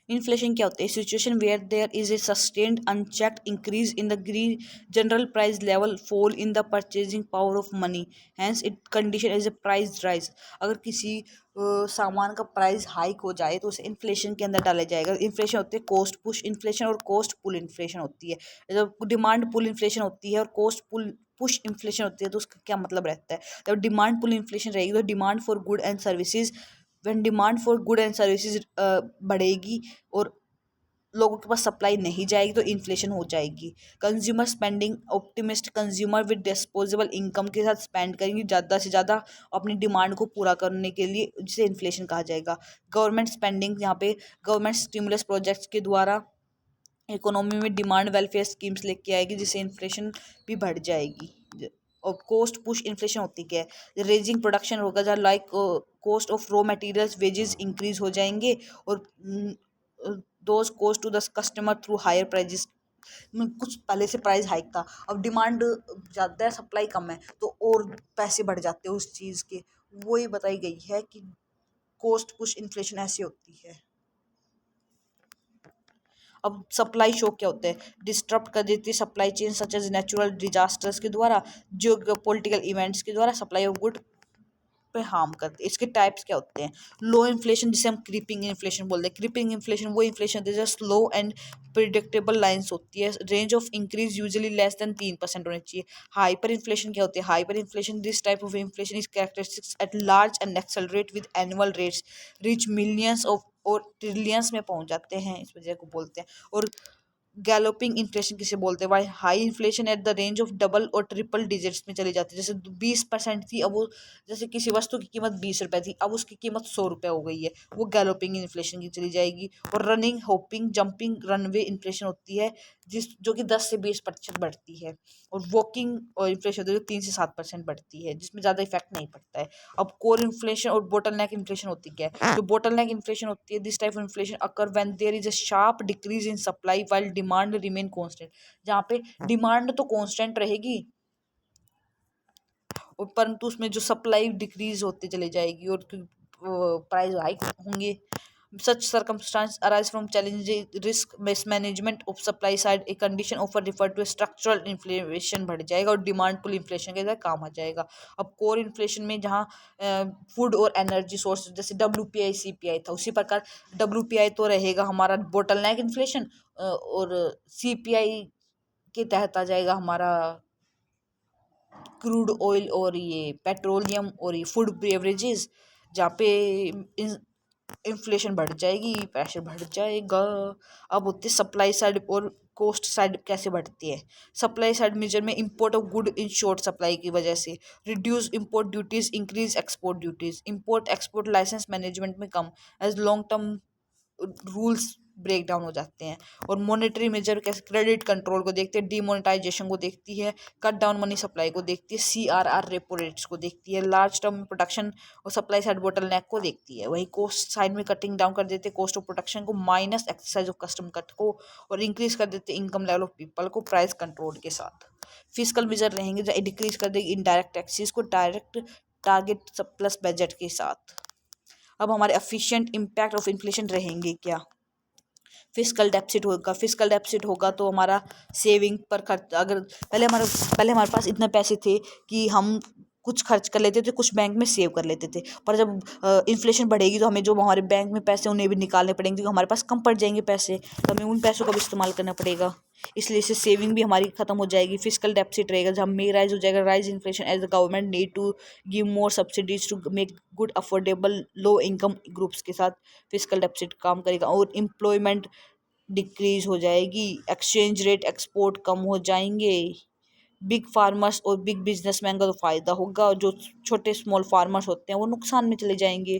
Inflation क्या होता है? Situation where there is a sustained unchecked increase in the general price level, fall in the purchasing power of money, hence it condition as a price rise. अगर किसी सामान का price hike हो जाए तो उसे इन्फ्लेशन के अंदर डाला जाएगा। इन्फ्लेशन होती है कॉस्ट पुश इन्फ्लेशन और कॉस्ट पुल इन्फ्लेशन होती है। जब डिमांड पुल इन्फ्लेशन होती है और कॉस्ट पुल पुश इन्फ्लेशन होती है तो उसका क्या मतलब रहता है? जब डिमांड पुल इन्फ्लेशन रहेगी तो demand for good and services, when demand for good and services बढ़ेगी और लोगों के पास सप्लाई नहीं जाएगी तो इन्फ्लेशन हो जाएगी। Consumer spending optimist, consumer with disposable income के साथ स्पेंड करेंगे ज़्यादा से ज़्यादा अपनी डिमांड को पूरा करने के लिए, जिसे इन्फ्लेशन कहा जाएगा। गवर्नमेंट स्पेंडिंग, यहाँ पे गवर्नमेंट स्टिमुलस प्रोजेक्ट्स के द्वारा इकोनॉमी में डिमांड वेलफेयर स्कीम्स लेके आएगी जिससे इन्फ्लेशन भी बढ़ जाएगी। और कोस्ट पुश इन्फ्लेशन होती क्या है? रेजिंग प्रोडक्शन होगा जहाँ like cost of raw materials wages increase हो जाएंगे और those cost to the customer through higher prices. कुछ पहले से प्राइस हाइक था, अब डिमांड ज़्यादा है सप्लाई कम है तो और पैसे बढ़ जाते हैं उस चीज़ के। वही बताई गई है कि कोस्ट पुश इन्फ्लेशन ऐसी होती है। अब सप्लाई शॉक क्या होता है? डिस्टर्ब कर देती है supply chain such as natural disasters के द्वारा, जियो पॉलिटिकल इवेंट्स के द्वारा सप्लाई ऑफ गुड पे हार्म करते हैं। इसके टाइप्स क्या होते हैं? लो इन्फ्लेशन, जिसे हम क्रीपिंग इन्फ्लेशन बोलते हैं। क्रीपिंग इन्फ्लेशन वो इन्फ्लेशन होती है जो स्लो एंड प्रिडिक्टेबल लाइन्स होती है, range of increase usually less than 3% होनी चाहिए। हाइपर इन्फ्लेशन क्या होती है? Hyper inflation, this type of inflation is characteristics at large and accelerate with annual rates rich millions of और ट्रिलियंस में पहुंच जाते हैं, इस वजह को बोलते हैं। और गैलोपिंग इन्फ्लेशन किसे बोलते हैं? Why high inflation at the range of double और ट्रिपल डिजिट्स में चली जाती है। जैसे 20% थी, अब वो जैसे किसी वस्तु की कीमत 20 रुपए थी, अब उसकी कीमत 100 रुपए हो गई है, वो गैलोपिंग इन्फ्लेशन की चली जाएगी। और running, hopping, jumping, runway inflation होती है जो कि 10 से 20% बढ़ती है। और वॉकिंग और इन्फ्लेशन होती है जो 3 से 7% बढ़ती है, जिसमें ज़्यादा इफेक्ट नहीं पड़ता है। अब कोर इन्फ्लेशन और बोटल नेक इन्फ्लेशन होती क्या है? जो बोटल नेक इन्फ्लेशन होती है, this type of inflation occur when there is a sharp decrease in supply while demand remain constant. जहाँ पे डिमांड तो कांस्टेंट रहेगी और परंतु उसमें जो सप्लाई डिक्रीज होती चली जाएगी और प्राइस हाइक होंगे। Such circumstances arise from challenge risk mismanagement of supply side, a condition offer refer to structural inflation बढ़ जाएगा और डिमांड पुल इन्फ्लेशन के साथ काम आ जाएगा। अब कोर इन्फ्लेशन में जहाँ फूड और एनर्जी सोर्स जैसे WPI CPI था, उसी प्रकार WPI तो रहेगा हमारा बोटल नेक इन्फ्लेशन, और CPI के तहत आ जाएगा हमारा क्रूड ऑयल और ये पेट्रोलियम और ये फूड बेवरेजेस, जहाँ पे इन्फ्लेशन बढ़ जाएगी, प्रेशर बढ़ जाएगा। अब होती है सप्लाई साइड और कॉस्ट साइड कैसे बढ़ती है? सप्लाई साइड मेजर में import of good in short supply की वजह से reduce import duties, increase export duties, import export license management में कम as long term rules break down हो जाते हैं। और मॉनेटरी मेजर कैसे? क्रेडिट कंट्रोल को देखते हैं, डीमोनेटाइजेशन को देखती है, कट डाउन मनी सप्लाई को देखती है, CRR रेपो रेट्स को देखती है, लार्ज टर्म प्रोडक्शन और सप्लाई साइड बोटल नेक को देखती है। वही कोस्ट साइड में कटिंग डाउन कर देते हैं कॉस्ट ऑफ प्रोडक्शन को, minus exercise of custom cut को, और इंक्रीज कर देते इनकम लेवल ऑफ पीपल को प्राइस कंट्रोल के साथ। फिजिकल मेजर रहेंगे जो डिक्रीज कर देगी इनडायरेक्ट टैक्सेस को डायरेक्ट टारगेट प्लस बजट के साथ। अब हमारे एफिशिएंट इम्पैक्ट ऑफ इन्फ्लेशन रहेंगे क्या? फिस्कल डेफिसिट होगा, फिस्कल डेफिसिट होगा तो हमारा सेविंग पर खर्च, अगर पहले हमारे पास इतने पैसे थे कि हम कुछ खर्च कर लेते थे, कुछ बैंक में सेव कर लेते थे, पर जब इन्फ्लेशन बढ़ेगी तो हमें जो हमारे बैंक में पैसे उन्हें भी निकालने पड़ेंगे क्योंकि हमारे पास कम पड़ जाएंगे पैसे, तो हमें उन पैसों का भी इस्तेमाल करना पड़ेगा। इसलिए इससे सेविंग भी हमारी खत्म हो जाएगी। फिस्कल डेफिसिट रहेगा जब में राइज हो जाएगा, rise inflation as the government need to give more subsidies to make good affordable low income groups के साथ फिस्कल डेफिसिट काम करेगा। और एम्प्लॉयमेंट डिक्रीज हो जाएगी, एक्सचेंज रेट एक्सपोर्ट कम हो जाएंगे, बिग फार्मर्स और बिग बिजनेसमैन का तो फ़ायदा होगा और जो छोटे स्मॉल फार्मर्स होते हैं वो नुकसान में चले जाएंगे।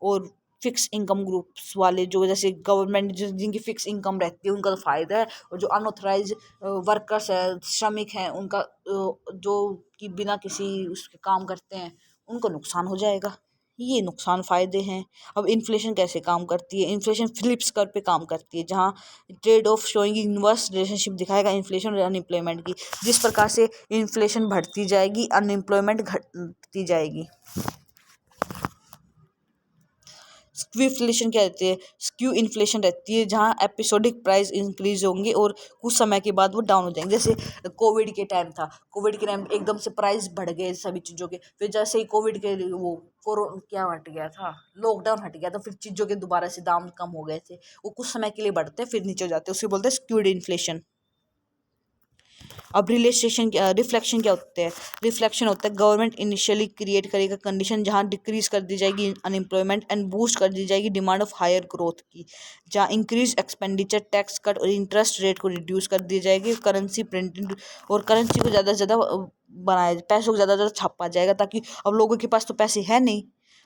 और फिक्स इनकम ग्रुप्स वाले जो जैसे गवर्नमेंट जिनकी फिक्स इनकम रहती है उनका तो फ़ायदा है, और जो अनऑथराइज वर्कर्स है, श्रमिक हैं, उनका जो कि बिना किसी उसके काम करते हैं उनको नुकसान हो जाएगा। ये नुकसान फ़ायदे हैं। अब इन्फ्लेशन कैसे काम करती है? इन्फ्लेशन फ्लिप्स कर पे काम करती है जहाँ trade off showing inverse relationship दिखाएगा इन्फ्लेशन और अनएम्प्लॉयमेंट की। जिस प्रकार से इन्फ्लेशन बढ़ती जाएगी अनएम्प्लॉयमेंट घटती जाएगी। स्क्यू इन्फ्लेशन क्या रहती है? स्क्यू इन्फ्लेशन रहती है जहाँ एपिसोडिक प्राइस इंक्रीज होंगे और कुछ समय के बाद वो डाउन हो जाएंगे। जैसे कोविड के टाइम था, कोविड के टाइम एकदम से प्राइस बढ़ गए सभी चीज़ों के, फिर जैसे ही कोविड के वो क्या हट गया था, लॉकडाउन हट गया, तो फिर चीज़ों के दोबारा से दाम कम हो गए थे। वो कुछ समय के लिए बढ़ते हैं फिर नीचे हो जाते हैं, उसे बोलते हैं स्क्यूड इन्फ्लेशन। अब रिफ्लेक्शन क्या होते हैं? रिफ्लेक्शन होता है गवर्नमेंट इनिशियली क्रिएट करेगा कंडीशन जहाँ डिक्रीज कर दी जाएगी अनएम्प्लॉयमेंट एंड बूस्ट कर दी जाएगी डिमांड ऑफ हायर ग्रोथ की, जहाँ इंक्रीज एक्सपेंडिचर, टैक्स कट और इंटरेस्ट रेट को रिड्यूस कर दी जाएगी, करेंसी प्रिंटिंग और करेंसी को ज़्यादा से ज़्यादा बनाया, पैसों को ज़्यादा से ज़्यादा छापा जाएगा, ताकि अब लोगों के पास तो पैसे है नहीं,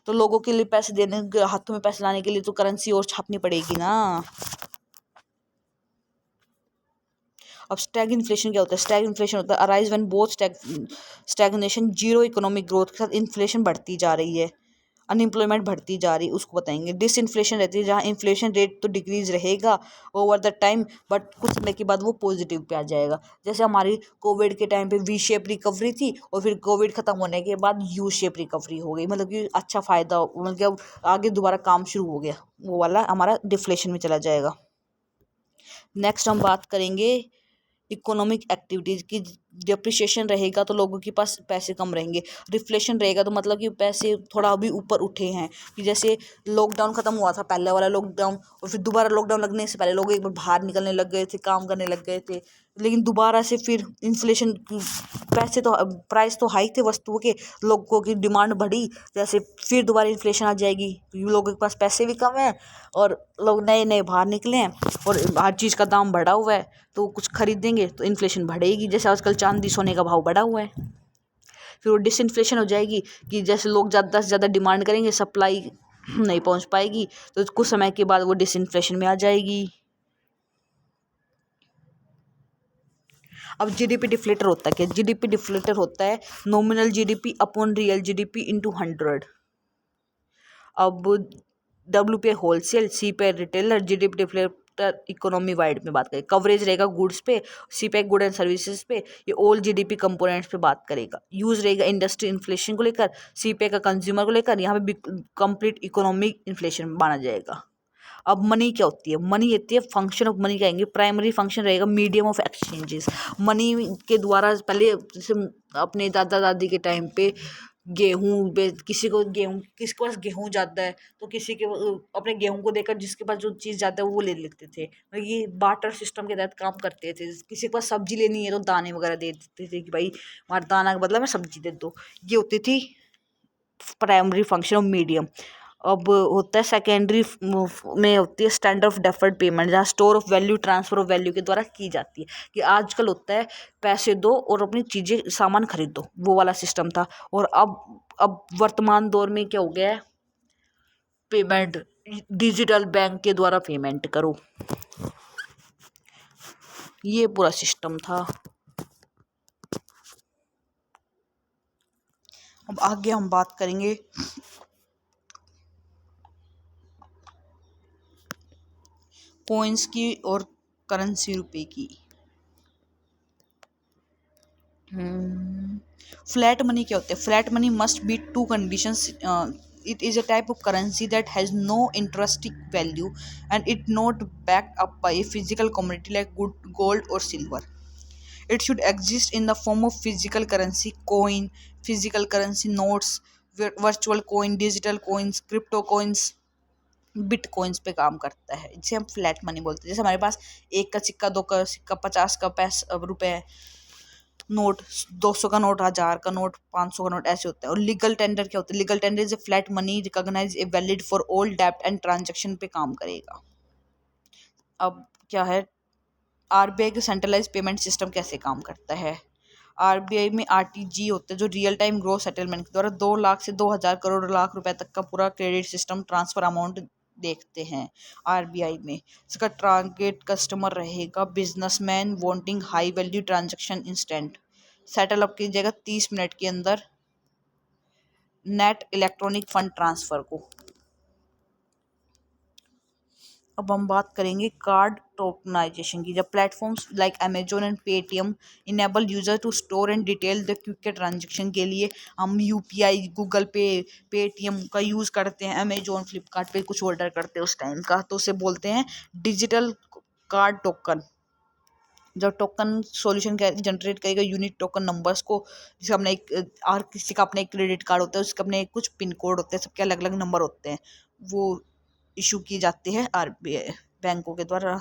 तो लोगों के लिए पैसे देने, हाथों में पैसे लाने के लिए तो करेंसी और छापनी पड़ेगी ना। अब स्टैग इन्फ्लेशन क्या होता है? स्टैग इन्फ्लेशन होता है arise when both stagnation, zero economic growth के साथ इन्फ्लेशन बढ़ती जा रही है, अनएम्प्लॉयमेंट बढ़ती जा रही है, उसको बताएंगे। डिसइन्फ्लेशन रहती है जहाँ इन्फ्लेशन रेट तो डिक्रीज रहेगा ओवर द टाइम, बट कुछ समय के बाद वो पॉजिटिव पे आ जाएगा। जैसे हमारी कोविड के टाइम पे वी शेप रिकवरी थी और फिर कोविड खत्म होने के बाद यू शेप रिकवरी हो गई, मतलब कि अच्छा फ़ायदा, मतलब कि अब आगे दोबारा काम शुरू हो गया, वो वाला हमारा डिफ्लेशन में चला जाएगा। नेक्स्ट हम बात करेंगे इकोनॉमिक एक्टिविटीज़ की। डिप्रिशिएशन रहेगा तो लोगों के पास पैसे कम रहेंगे, रिफ्लेशन रहेगा तो मतलब कि पैसे थोड़ा अभी ऊपर उठे हैं, कि जैसे लॉकडाउन ख़त्म हुआ था, पहले वाला लॉकडाउन, और फिर दोबारा लॉकडाउन लगने से पहले लोग एक बार बाहर निकलने लग गए थे, काम करने लग गए थे, लेकिन दोबारा से फिर इन्फ्लेशन, पैसे तो, प्राइस तो हाई थे वस्तुओं के, लोगों की डिमांड बढ़ी, जैसे फिर दोबारा इन्फ्लेशन आ जाएगी, क्योंकि लोगों के पास पैसे भी कम हैं और लोग नए नए बाहर निकले हैं और हर चीज़ का दाम बढ़ा हुआ है, तो कुछ खरीदेंगे तो इन्फ्लेशन बढ़ेगी। जैसे आजकल चांदी सोने का भाव बढ़ा हुआ है, फिर वो डिसइन्फ्लेशन हो जाएगी, कि जैसे लोग ज़्यादा से ज़्यादा डिमांड करेंगे, सप्लाई नहीं पहुंच पाएगी, तो कुछ समय के बाद वो डिसइन्फ्लेशन में आ जाएगी। अब जीडीपी डिफ्लेटर होता है क्या? जीडीपी डिफ्लेटर होता है nominal GDP upon real GDP into 100। अब डब्ल्यू पे होलसेल, सी पे retailer, GDP deflator economy wide में बात करें, कवरेज रहेगा गुड्स पे, सी पे गुड एंड सर्विसेज पे, ये ऑल जीडीपी कंपोनेंट्स पे बात करेगा। यूज रहेगा इंडस्ट्री इन्फ्लेशन को लेकर, सी पे का कंज्यूमर को लेकर, यहाँ पे कंप्लीट इकोनॉमिक इन्फ्लेशन माना जाएगा। अब मनी क्या होती है? मनी होती है फंक्शन ऑफ मनी, कहेंगे प्राइमरी फंक्शन रहेगा मीडियम ऑफ एक्सचेंजेस। मनी के द्वारा पहले जैसे अपने दादा दादी के टाइम पे गेहूँ किसी के पास गेहूँ जाता है तो किसी के अपने गेहूँ को देकर जिसके पास जो चीज़ जाता है वो ले लेते थे, मतलब ये बार्टर सिस्टम के तहत काम करते थे। किसी के पास सब्जी लेनी है तो दाने वगैरह दे देते थे कि भाई हमारा दाना का बदला में सब्जी दे दो, ये होती थी प्राइमरी फंक्शन ऑफ मीडियम। अब होता है सेकेंडरी में होती है स्टैंडर्ड ऑफ डेफर्ड पेमेंट, जहाँ store of value transfer of value के द्वारा की जाती है, कि आजकल होता है पैसे दो और अपनी चीज़ें सामान खरीद दो, वो वाला सिस्टम था। और अब वर्तमान दौर में क्या हो गया है? पेमेंट डिजिटल बैंक के द्वारा पेमेंट करो, ये पूरा सिस्टम था। अब आगे हम बात करेंगे कॉइन्स की और करेंसी रुपए की। फ्लैट मनी क्या होता है? Flat money must be to conditions, it is a type of currency that has no intrinsic value and it not backed up by a physical commodity like gold or silver. It should exist in the form of physical currency, coin, physical currency notes, virtual coin, digital coins, crypto coins, bit coins पे काम करता है, जिसे हम flat money बोलते हैं। जैसे हमारे पास 1 का सिक्का, 2 का सिक्का, 50 का रुपए नोट, 200 का नोट, 1000 का नोट, 500 का नोट, ऐसे होता है। और लीगल टेंडर क्या होता है? Legal tender is a flat money recognize a valid for all डेब्ट एंड ट्रांजेक्शन पे काम करेगा। अब क्या है? आरबीआई का सेंट्रलाइज पेमेंट सिस्टम कैसे काम करता है? आरबीआई में आरटीजी होता है, जो रियल टाइम ग्रोथ सेटलमेंट के द्वारा 2 लाख से 2000 करोड़ लाख रुपए तक का पूरा क्रेडिट सिस्टम ट्रांसफर अमाउंट देखते हैं आरबीआई में। इसका टारगेट कस्टमर रहेगा businessman wanting high value transaction instant, settle up कीजिएगा 30 मिनट के अंदर नेट इलेक्ट्रॉनिक फंड ट्रांसफर को। अब हम बात करेंगे कार्ड टोकनाइजेशन की। जब platforms like Amazon and Paytm enable user to store and detail the quick transaction के लिए हम यूपीआई, गूगल पे, पेटीएम का यूज़ करते हैं, अमेजोन फ्लिपकार्ट पे कुछ ऑर्डर करते हैं उस टाइम का, तो उसे बोलते हैं डिजिटल कार्ड टोकन। जब टोकन सॉल्यूशन जनरेट करेगा यूनिक टोकन नंबर्स को, जैसे अपने एक और किसी का अपने एक क्रेडिट कार्ड होता है, उसके अपने कुछ पिन कोड होते हैं, सबके अलग अलग नंबर होते हैं, वो इशू किए जाते हैं आरबीआई बैंकों के द्वारा।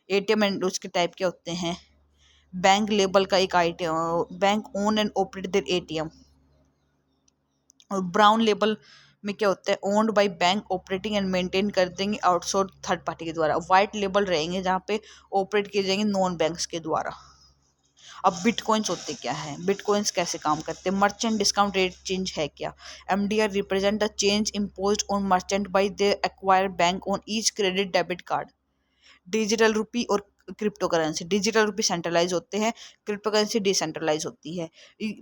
एटीएम एंड उसके टाइप के होते हैं। बैंक लेबल का एक item, bank own and operate their ATM. और ब्राउन लेबल में क्या होता है, owned by bank operating and maintain कर देंगे आउटसोर्स थर्ड पार्टी के द्वारा। वाइट लेबल रहेंगे जहाँ पे ऑपरेट किए जाएंगे नॉन बैंक्स के द्वारा। अब बिटकॉइंस होते क्या है, बिटकॉइंस कैसे काम करते हैं, मर्चेंट डिस्काउंट रेट चेंज है क्या। MDR represent the change imposed on merchant by the acquire bank on each credit debit card. Digital rupee और crypto currency, digital rupee centralize होते हैं, क्रिप्टो करेंसी डिसेंट्रलाइज होती है।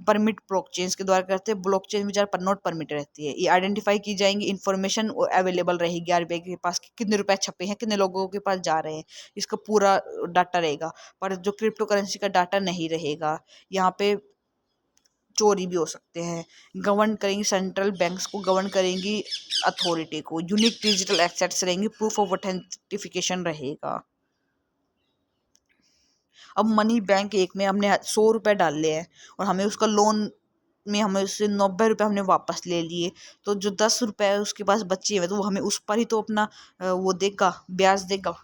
परमिट ब्लॉकचेन के द्वारा करते हैं, ब्लॉकचेन में ज़्यादा पर नोट परमिट रहती है। ये आइडेंटिफाई की जाएंगी, इन्फॉर्मेशन अवेलेबल रहेगी आरबीआई के पास कि कितने रुपए छपे हैं, कितने लोगों के पास जा रहे हैं, इसका पूरा डाटा रहेगा। पर जो क्रिप्टो करेंसी का डाटा नहीं रहेगा, यहाँ पे चोरी भी हो सकते हैं। गवर्न करेंगी, सेंट्रल बैंक्स को गवर्न करेंगी अथॉरिटी को। यूनिक डिजिटल एसेट्स रहेंगी, प्रूफ ऑफ ऑथेंटिफिकेशन रहेगा। अब मनी बैंक एक में हमने 100 रुपये डाल लिए हैं और हमें उसका लोन में हमें उससे 90 रुपये हमने वापस ले लिए, तो जो 10 रुपये उसके पास बचे हुए तो वो हमें उस पर ही तो अपना वो देगा, ब्याज देगा।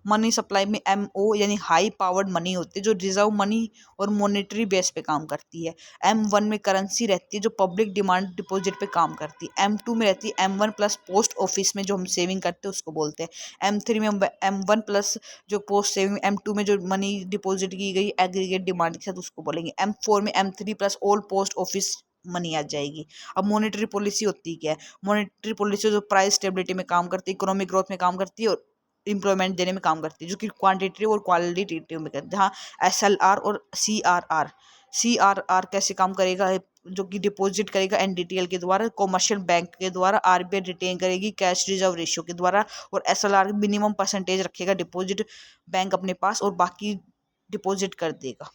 मनी सप्लाई में एमओ यानी हाई पावर्ड मनी होती है, जो रिजर्व मनी और मॉनेटरी बेस पे काम करती है। M1 में करेंसी रहती है जो पब्लिक डिमांड डिपॉजिट पे काम करती है। M2 में रहती है M1 प्लस पोस्ट ऑफिस में जो हम सेविंग करते हैं उसको बोलते हैं। M3 में M1 प्लस जो पोस्ट सेविंग, M2 में जो मनी डिपॉजिट की गई एग्रीगेट डिमांड के साथ उसको बोलेंगे। M4 में M3 plus all post office money आ जाएगी। अब मॉनेटरी पॉलिसी होती है क्या है, मॉनेटरी पॉलिसी जो प्राइस स्टेबिलिटी में काम करती है, इकोनॉमिक ग्रोथ में काम करती है और इम्प्लॉयमेंट देने में काम करती है, जो कि क्वांटिटेटिव और क्वालिटेटिव में करती है। जहाँ SLR और CRR कैसे काम करेगा, जो कि डिपॉजिट करेगा एनडीटीएल के द्वारा, कॉमर्शियल बैंक के द्वारा, आरबीआई रिटेन करेगी कैश रिजर्व रेशियो के द्वारा, और SLR मिनिमम परसेंटेज रखेगा डिपॉजिट बैंक अपने पास और बाकी डिपॉजिट कर देगा।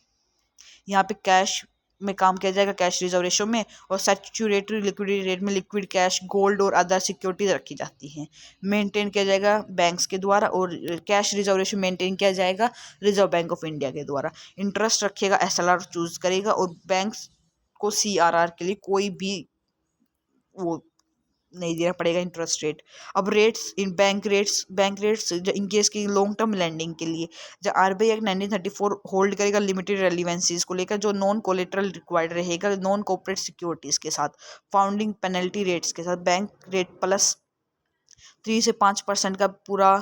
यहाँ पे कैश में काम किया जाएगा, कैश रिजर्व रेशो में, और सैचुरेटरी लिक्विडिटी रेट में लिक्विड कैश, गोल्ड और अदर सिक्योरिटीज रखी जाती हैं। मेंटेन किया जाएगा बैंक्स के द्वारा, और कैश रिजर्व रेशो मेंटेन किया जाएगा रिजर्व बैंक ऑफ इंडिया के द्वारा। इंटरेस्ट रखेगा एसएलआर चूज करेगा, और बैंक्स को सीआरआर के लिए कोई भी वो नहीं देना पड़ेगा इंटरेस्ट रेट। अब rates in bank rates in case की लॉन्ग टर्म लैंडिंग के लिए, जब आरबीआई एक्ट 1934 होल्ड करेगा लिमिटेड रेलिवेंसीज को लेकर, जो नॉन कोलेटरल रिक्वायर्ड रहेगा नॉन कॉर्पोरेट सिक्योरिटीज के साथ, फाउंडिंग पेनल्टी रेट्स के साथ, बैंक रेट प्लस 3 से 5% का पूरा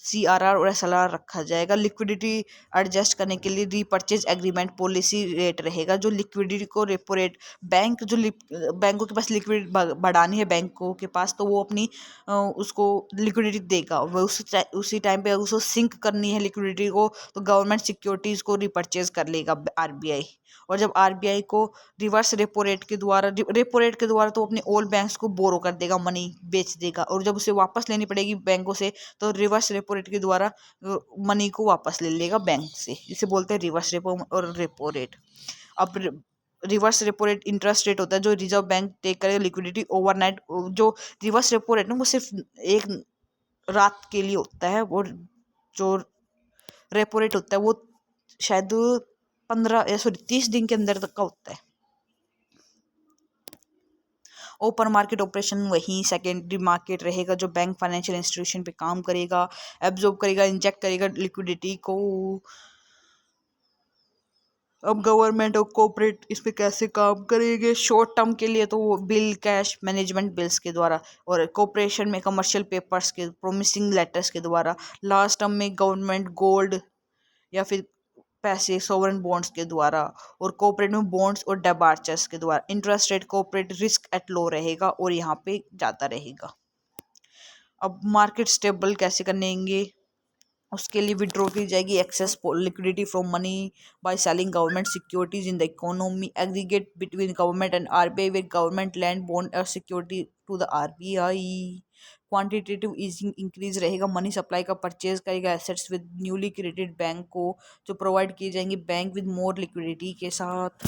CRR और SLR रखा जाएगा। लिक्विडिटी एडजस्ट करने के लिए रीपर्चेज एग्रीमेंट पॉलिसी रेट रहेगा, जो लिक्विडिटी को रेपो रेट, बैंकों के पास लिक्विडिटी बढ़ानी है बैंकों के पास, तो वो अपनी उसको लिक्विडिटी देगा, वो उसी टाइम पे उसको सिंक करनी है लिक्विडिटी को, तो गवर्नमेंट सिक्योरिटीज़ को रिपर्चेज कर लेगा आरबीआई। और जब आरबीआई को रेपो रेट के द्वारा तो अपने ऑल बैंक्स को बोरो कर देगा, मनी बेच देगा, और जब उसे वापस लेनी पड़ेगी बैंकों से तो रिवर्स रेपो रेट के द्वारा मनी को वापस ले लेगा बैंक से, जिसे बोलते हैं रिवर्स रेपो और रेपो रेट। अब reverse repo rate interest rate होता है जो रिजर्व बैंक टेक करेगा लिक्विडिटी ओवरनाइट। जो रिवर्स रेपो रेट ना वो सिर्फ एक रात के लिए होता है, और जो रेपो रेट होता है वो शायद 30 दिन के अंदर तक का होता है। ओपन मार्केट ऑपरेशन वही सेकेंडरी मार्केट रहेगा, जो बैंक फाइनेंशियल इंस्टीट्यूशन पे काम करेगा, एब्जॉर्ब करेगा, इंजेक्ट करेगा लिक्विडिटी को। अब गवर्नमेंट और कॉर्पोरेट इस पे कैसे काम करेंगे, शॉर्ट टर्म के लिए तो वो बिल कैश मैनेजमेंट बिल्स के द्वारा, और कॉर्पोरेशन में कमर्शियल पेपर्स के प्रोमिसिंग लेटर्स के द्वारा, लास्ट टर्म में गवर्नमेंट गोल्ड या फिर पैसे सोवरेन बॉन्ड्स के द्वारा, और कॉर्पोरेट में बॉन्ड्स और डिबेंचर्स के द्वारा। Interest rate corporate risk at low रहेगा और यहाँ पे ज़्यादा रहेगा। अब मार्केट स्टेबल कैसे करेंगे, उसके लिए विड्रॉ की जाएगी excess liquidity from money by selling government securities in the economy, aggregate between government and RBI with government land bond और security to the RBI. Quantitative easing increase रहेगा, मनी सप्लाई का purchase करेगा assets with newly created bank को जो provide किए जाएंगे bank with more liquidity के साथ।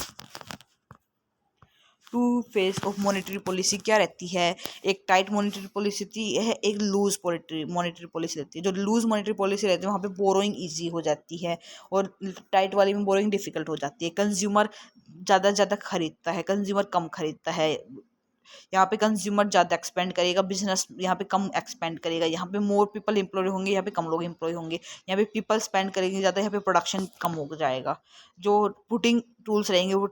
To face of monetary policy क्या रहती है, एक टाइट मॉनेटरी पॉलिसी है, एक लूज मॉनेटरी पॉलिसी रहती है। जो लूज मॉनेटरी पॉलिसी रहती है वहाँ पे बोरोइंग इजी हो जाती है और टाइट वाली में बोरोइंग डिफिकल्ट हो जाती है। कंज्यूमर ज़्यादा खरीदता है, कंज्यूमर कम खरीदता है। यहाँ पे कंज्यूमर ज़्यादा एक्सपेंड करेगा, बिजनेस यहाँ पे कम एक्सपेंड करेगा। यहाँ पे मोर पीपल एम्प्लॉय होंगे, यहाँ पे कम लोग एम्प्लॉय होंगे। यहाँ पे पीपल स्पेंड करेंगे ज़्यादा, यहाँ पे प्रोडक्शन कम हो जाएगा। जो पुटिंग टूल्स रहेंगे वो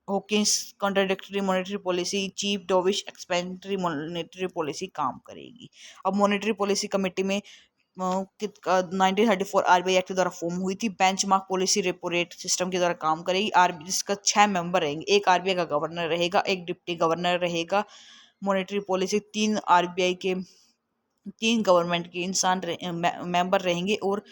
hawkish contradictory monetary policy, cheap dovish expansionary monetary policy काम करेगी। अब मॉनेटरी पॉलिसी कमेटी में 1934 आरबीआई एक्ट के द्वारा फॉर्म हुई थी। Benchmark policy repo rate system के द्वारा काम करेगी। आरबीआई जिसका 6 मेंबर रहेंगे, एक आरबीआई का गवर्नर रहेगा, एक डिप्टी गवर्नर रहेगा। मॉनेटरी पॉलिसी 3 आरबीआई के 3 गवर्नमेंट के मेंबर रहेंगे और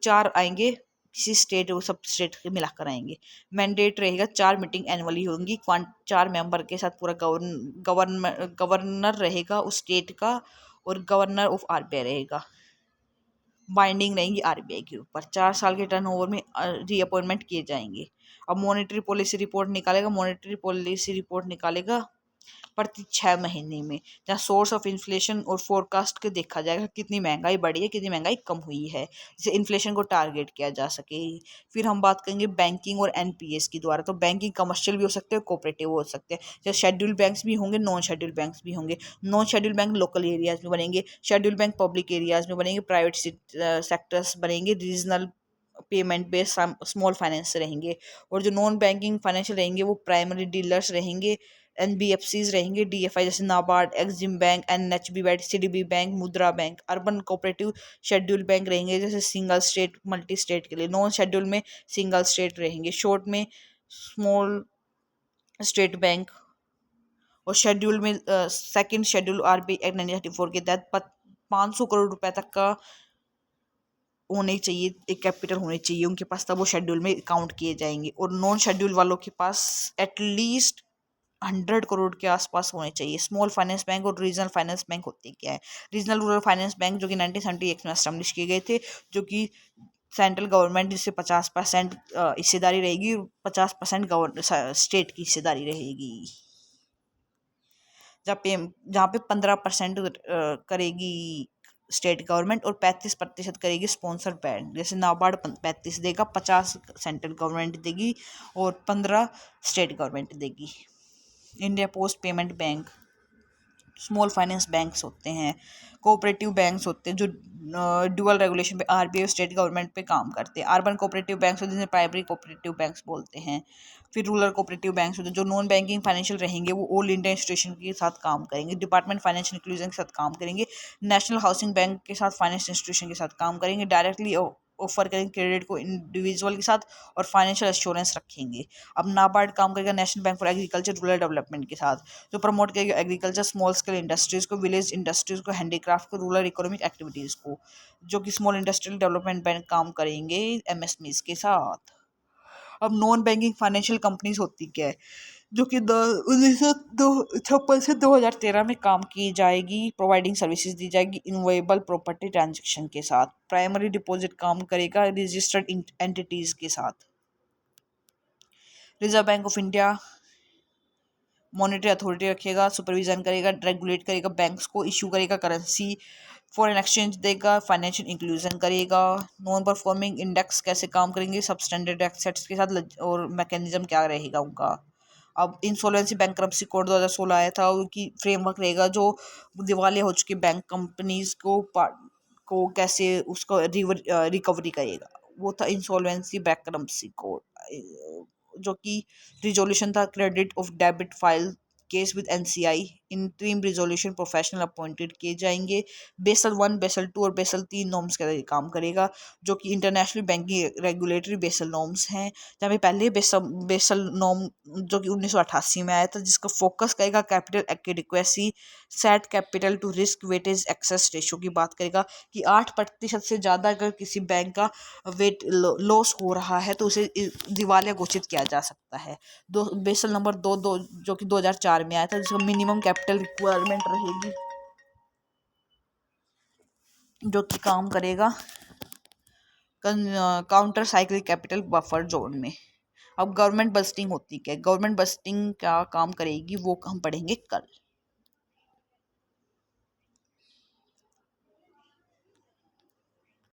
4 आएंगे किसी स्टेट और सब स्टेट के मिलाकर आएंगे। मैंडेट रहेगा 4 मीटिंग एनुअली होंगी 4 मेंबर के साथ। पूरा गवर्नर रहेगा उस स्टेट का और गवर्नर ऑफ आरबीआई रहेगा। बाइंडिंग रहेंगी आरबीआई के ऊपर। 4 साल के टर्नओवर में रीअपॉइंटमेंट किए जाएंगे। अब मॉनेटरी पॉलिसी रिपोर्ट निकालेगा प्रति 6 महीने में, जहाँ सोर्स ऑफ इन्फ्लेशन और फोरकास्ट के देखा जाएगा कितनी महंगाई बढ़ी है, कितनी महंगाई कम हुई है, जिससे इन्फ्लेशन को टारगेट किया जा सके। फिर हम बात करेंगे बैंकिंग और एनपीएस की द्वारा। तो बैंकिंग कमर्शियल भी हो सकते हैं, कोऑपरेटिव हो सकते हैं। जैसे शेड्यूल बैंक्स भी होंगे, नॉन शेड्यूल बैंक्स भी होंगे। Non schedule bank local areas में बनेंगे, शेड्यूल बैंक पब्लिक एरियाज में बनेंगे, प्राइवेट सेक्टर्स बनेंगे, regional payment based small finance रहेंगे। और जो नॉन बैंकिंग फाइनेंशियल रहेंगे वो प्राइमरी डीलर्स रहेंगे, एनबीएफसीज रहेंगे, डीएफआई जैसे NABARD, EXIM bank, NHB bank, CDB bank, Mudra bank. Urban cooperative schedule bank रहेंगे जैसे सिंगल स्टेट, मल्टी स्टेट के लिए। नॉन शेड्यूल में सिंगल स्टेट रहेंगे, शॉर्ट में स्मॉल स्टेट बैंक। और शेड्यूल में सेकंड शेड्यूल आरबीआई एक्ट 1934 के तहत 500 करोड़ रुपए तक का होने चाहिए, एक कैपिटल होने चाहिए उनके पास, तब वो शेड्यूल में काउंट किए जाएंगे। और नॉन शेड्यूल वालों के पास एटलीस्ट 100 करोड़ के आसपास होने चाहिए। स्मॉल फाइनेंस बैंक और रीजनल फाइनेंस बैंक होते क्या है? रीजनल रूरल फाइनेंस बैंक जो कि 1978 में एस्टेब्लिश किए गए थे, जो कि सेंट्रल गवर्नमेंट जिससे 50% हिस्सेदारी रहेगी, 50% स्टेट की हिस्सेदारी रहेगी। जहाँ पे 15% करेगी स्टेट गवर्नमेंट और 35% करेगी स्पॉन्सर बैंक। जैसे नाबार्ड 35 देगा, 50 सेंट्रल गवर्नमेंट देगी और 15 स्टेट गवर्नमेंट देगी। India post payment bank, small finance banks होते हैं, कोऑपरेटिव बैंक्स होते हैं जो ड्यूअल रेगुलेशन पे आरबीआई और स्टेट गवर्नमेंट पे काम करते हैं। अर्बन कोऑपरेटिव बैंक्स होते हैं जिन्हें प्राइमरी कोऑपरेटिव बैंक्स बोलते हैं। फिर रूरल कोऑपरेटिव बैंक्स होते हैं जो नॉन बैंकिंग फाइनेंशियल रहेंगे, वो ऑल इंडिया इंस्टीट्यूशन के साथ काम करेंगे, डिपार्टमेंट फाइनेंशियल इंक्लूजन के साथ काम करेंगे, नेशनल हाउसिंग बैंक के साथ, फाइनेंस इंस्टीट्यूशन के साथ काम करेंगे, डायरेक्टली ऑफर करेंगे क्रेडिट को इंडिविजुअल के साथ और फाइनेंशियल एश्योरेंस रखेंगे। अब नाबार्ड काम करेगा national bank for agriculture rural development के साथ, जो प्रमोट करेगा एग्रीकल्चर, स्मॉल स्केल इंडस्ट्रीज को, विलेज इंडस्ट्रीज को, हैंडीक्राफ्ट को, रूरल इकोनॉमिक एक्टिविटीज़ को। जो कि स्मॉल इंडस्ट्रियल डेवलपमेंट बैंक काम करेंगे एमएसएमईज के साथ। अब नॉन बैंकिंग फाइनेंशियल कंपनीज होती क्या है, जो कि 1956 से 2013 में काम की जाएगी, प्रोवाइडिंग सर्विसेज दी जाएगी इनवेबल प्रॉपर्टी ट्रांजैक्शन के साथ। प्राइमरी डिपॉजिट काम करेगा रजिस्टर्ड एंटिटीज के साथ। Reserve bank of India monetary authority रखेगा, सुपरविजन करेगा, रेगुलेट करेगा बैंक्स को, इशू करेगा करेंसी, फॉरेन एक्सचेंज देगा, फाइनेंशियल इंक्लूजन करेगा। नॉन परफॉर्मिंग इंडेक्स कैसे काम करेंगे सबस्टैंडर्ड एसेट्स के साथ और मैकेनिज्म क्या रहेगा उनका। अब इंसॉल्वेंसी बैंक्रप्सी कोड 2016 आया था, उनकी फ्रेमवर्क रहेगा जो दिवालिया हो चुकी बैंक कंपनीज को कैसे उसको रिकवरी करेगा, वो था इंसॉल्वेंसी बैंक्रप्सी कोड। जो कि रिजोल्यूशन था credit of debit file case with NCI, interim resolution professional appointed किए जाएंगे। बेसल 1, बेसल 2 और बेसल 3 नॉर्म्स के काम करेगा, जो कि international banking regulatory Basel norms हैं। जहाँ पे पहले बेसल नॉर्म जो कि 1988 में आया था, जिसका फोकस करेगा capital accuracy, set capital to risk weightage excess ratio की बात करेगा कि 8% से ज़्यादा अगर किसी बैंक का वेट लॉस हो रहा है तो उसे दिवालिया घोषित किया जा सकता है। बेसल नंबर 2 जो कि 2004 में आया था, जिसका मिनिमम कैपिटल रिक्वायरमेंट रहेगी जो कि काम करेगा counter cycle capital buffer zone में। अब गवर्नमेंट बस्टिंग होती क्या है, गवर्नमेंट बस्टिंग क्या काम करेगी वो हम पढ़ेंगे कल।